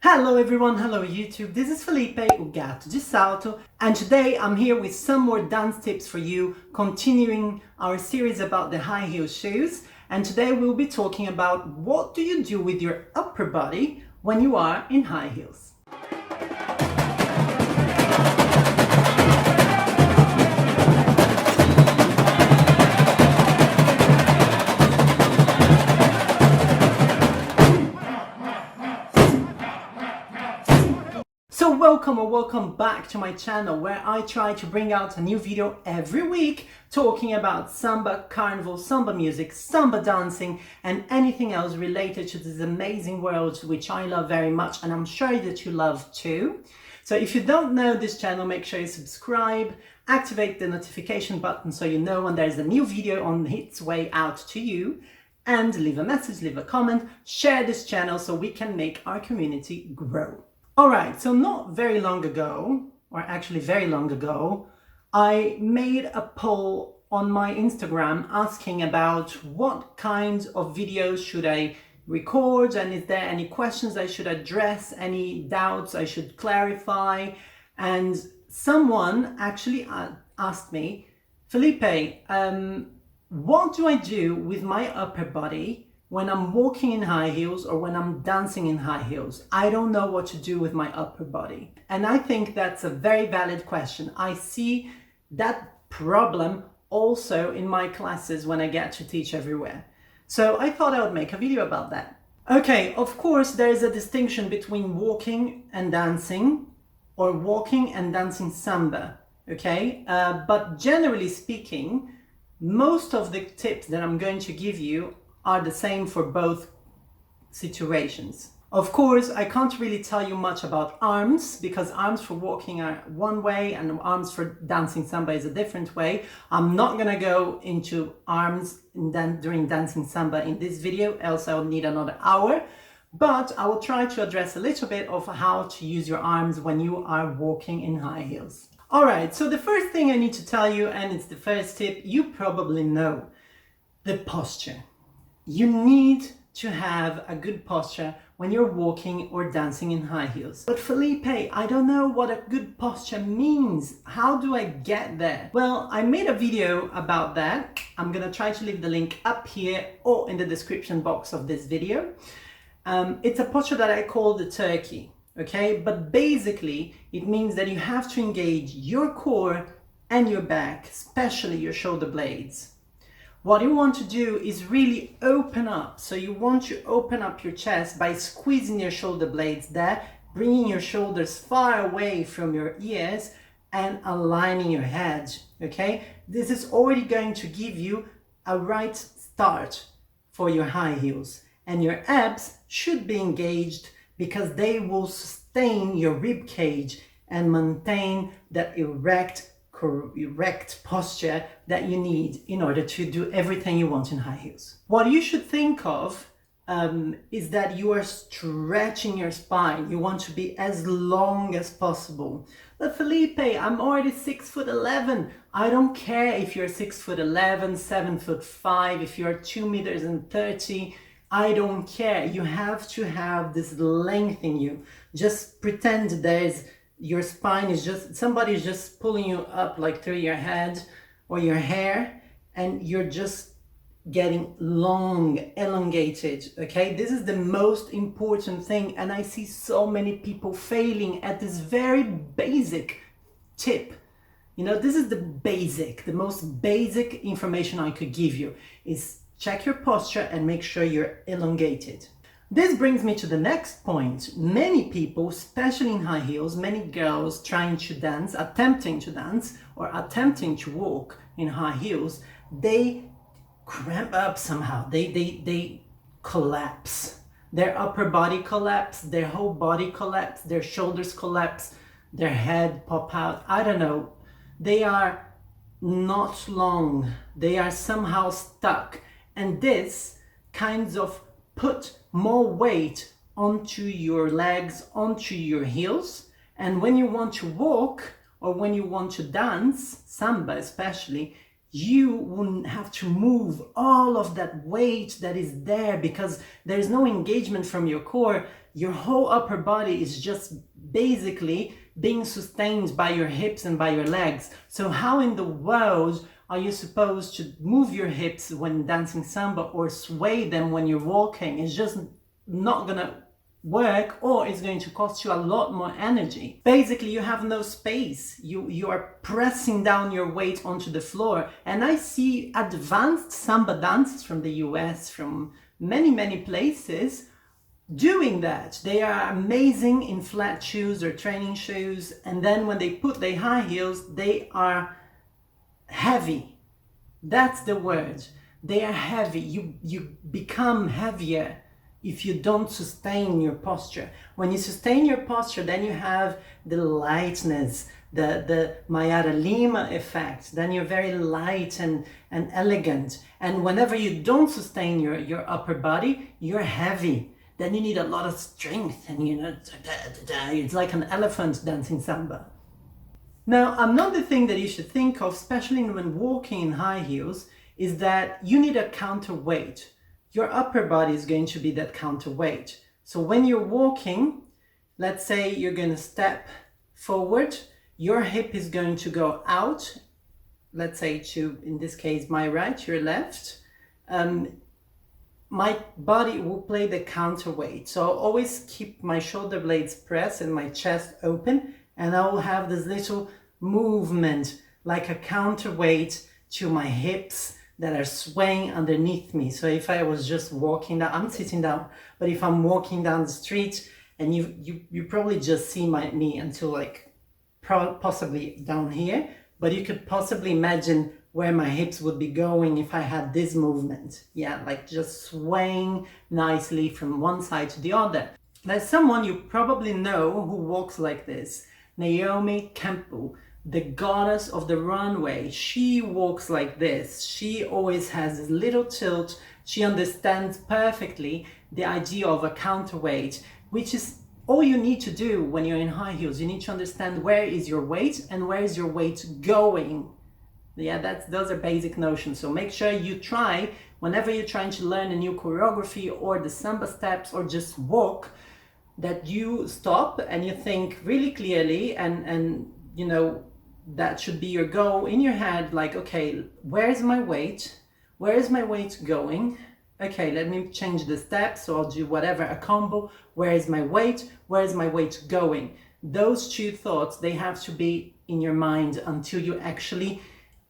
Hello everyone, hello YouTube, this is Felipe, o Gato de Salto, and today I'm here with some more dance tips for you, continuing our series about the high heel shoes. And today we'll be talking about what do you do with your upper body when you are in high heels. So welcome back to my channel where I try to bring out a new video every week talking about samba, carnival, samba music, samba dancing and anything else related to this amazing world which I love very much and I'm sure that you love too. So if you don't know this channel, make sure you subscribe, activate the notification button so you know when there's a new video on its way out to you, and leave a message, leave a comment, share this channel so we can make our community grow. Alright, so not very long ago, or actually very long ago, I made a poll on my Instagram asking about what kinds of videos should I record and is there any questions I should address, any doubts I should clarify. And someone actually asked me, Felipe, what do I do with my upper body when I'm walking in high heels or when I'm dancing in high heels? I don't know what to do with my upper body. And I think that's a very valid question. I see that problem also in my classes when I get to teach everywhere. So I thought I would make a video about that. Okay, of course, there is a distinction between walking and dancing or walking and dancing samba, okay? But generally speaking, most of the tips that I'm going to give you are the same for both situations. Of course, I can't really tell you much about arms because arms for walking are one way and arms for dancing samba is a different way. I'm not gonna go into arms during dancing samba in this video, else I'll need another hour. But I will try to address a little bit of how to use your arms when you are walking in high heels. Alright, so the first thing I need to tell you, and it's the first tip, you probably know, the posture. You need to have a good posture when you're walking or dancing in high heels. But Felipe, I don't know what a good posture means. How do I get there? Well, I made a video about that. I'm gonna try to leave the link up here or in the description box of this video. It's a posture that I call the turkey, okay? But basically, it means that you have to engage your core and your back, especially your shoulder blades. What you want to do is really open up. So you want to open up your chest by squeezing your shoulder blades there, bringing your shoulders far away from your ears and aligning your head, okay? This is already going to give you a right start for your high heels. And your abs should be engaged because they will sustain your rib cage and maintain that erect posture that you need in order to do everything you want in high heels. What you should think of is that you are stretching your spine. You want to be as long as possible. But Felipe, I'm already 6'11". I don't care if you're 6'11", 7'5", if you're 2.30 meters. I don't care. You have to have this length in you. Just pretend your spine is just, somebody's just pulling you up like through your head or your hair and you're just getting long, elongated, okay? This is the most important thing and I see so many people failing at this very basic tip. You know, this is the most basic information I could give you is check your posture and make sure you're elongated. This brings me to the next point. Many people, especially in high heels, many girls trying to dance, attempting to dance or attempting to walk in high heels, they cramp up somehow. They collapse. Their upper body collapse, their whole body collapse, their shoulders collapse, their head pop out. I don't know. They are not long. They are somehow stuck. And this kinds of put more weight onto your legs, onto your heels. And when you want to walk or when you want to dance, samba especially, you wouldn't have to move all of that weight that is there because there's no engagement from your core. Your whole upper body is just basically being sustained by your hips and by your legs. So how in the world are you supposed to move your hips when dancing samba or sway them when you're walking? It's just not gonna work, or it's going to cost you a lot more energy. Basically, you have no space. You are pressing down your weight onto the floor. And I see advanced samba dancers from the US, from many places, doing that. They are amazing in flat shoes or training shoes, and then when they put their high heels, they are heavy. That's the word. They are heavy. You become heavier if you don't sustain your posture. When you sustain your posture, then you have the lightness, the Mayara Lima effect. Then you're very light and elegant. And whenever you don't sustain your upper body, you're heavy. Then you need a lot of strength, and it's like an elephant dancing samba. Now, another thing that you should think of, especially when walking in high heels, is that you need a counterweight. Your upper body is going to be that counterweight. So when you're walking, let's say you're going to step forward, your hip is going to go out, let's say to, in this case, my right, your left. My body will play the counterweight. So I'll always keep my shoulder blades pressed and my chest open, and I will have this little movement like a counterweight to my hips that are swaying underneath me. So if I was just walking down, I'm sitting down, but if I'm walking down the street, and you probably just see me until like possibly down here, but you could possibly imagine where my hips would be going if I had this movement. Yeah, like just swaying nicely from one side to the other. There's someone you probably know who walks like this, Naomi Campbell, the goddess of the runway. She walks like this. She always has this little tilt. She understands perfectly the idea of a counterweight, which is all you need to do when you're in high heels. You need to understand where is your weight and where is your weight going. Yeah, those are basic notions. So make sure you try, whenever you're trying to learn a new choreography or the samba steps or just walk, that you stop and you think really clearly, and that should be your goal in your head, like, okay, where's my weight? Where is my weight going? Okay, let me change the steps, so I'll do whatever, a combo. Where is my weight? Where is my weight going? Those two thoughts, they have to be in your mind until you actually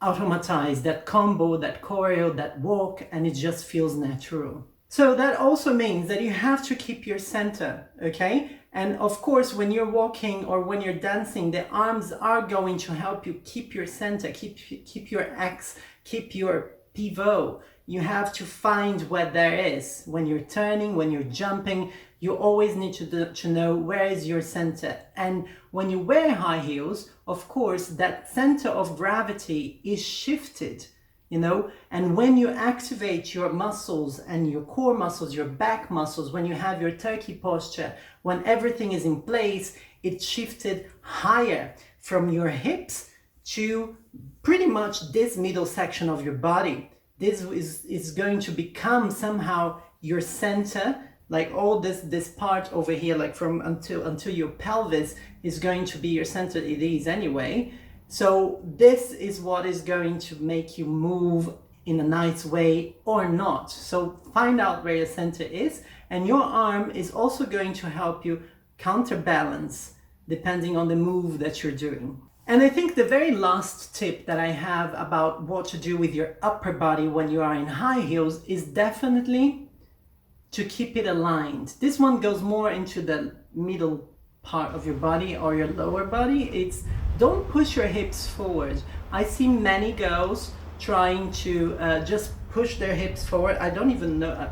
automatize that combo, that choreo, that walk, and it just feels natural. So that also means that you have to keep your center, okay? And of course, when you're walking or when you're dancing, the arms are going to help you keep your center, keep your axe, keep your pivot. You have to find what there is. When you're turning, when you're jumping, you always need to know where is your center. And when you wear high heels, of course, that center of gravity is shifted, and when you activate your muscles and your core muscles, your back muscles, when you have your turkey posture, when everything is in place, it's shifted higher from your hips to pretty much this middle section of your body. This is going to become somehow your center, like all this part over here, like from until your pelvis is going to be your center. It is anyway. So this is what is going to make you move in a nice way or not. So find out where your center is, and your arm is also going to help you counterbalance depending on the move that you're doing. And I think the very last tip that I have about what to do with your upper body when you are in high heels is definitely to keep it aligned. This one goes more into the middle part of your body or your lower body. It's don't push your hips forward. I see many girls trying to just push their hips forward. I don't even know.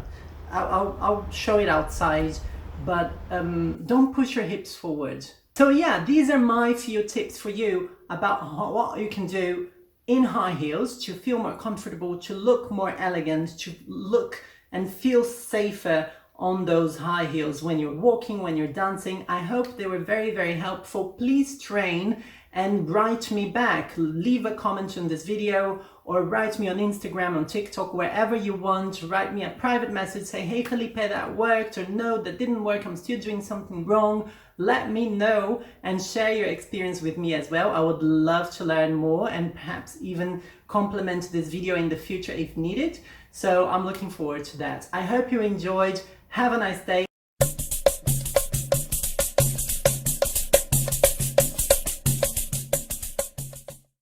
I'll show it outside, but don't push your hips forward. So yeah, these are my few tips for you about what you can do in high heels to feel more comfortable, to look more elegant, to look and feel safer on those high heels when you're walking, when you're dancing. I hope they were very, very helpful. Please train and write me back. Leave a comment on this video or write me on Instagram, on TikTok, wherever you want. Write me a private message, say, hey Felipe, that worked, or no, that didn't work, I'm still doing something wrong. Let me know and share your experience with me as well. I would love to learn more and perhaps even complement this video in the future if needed. So I'm looking forward to that. I hope you enjoyed. Have a nice day.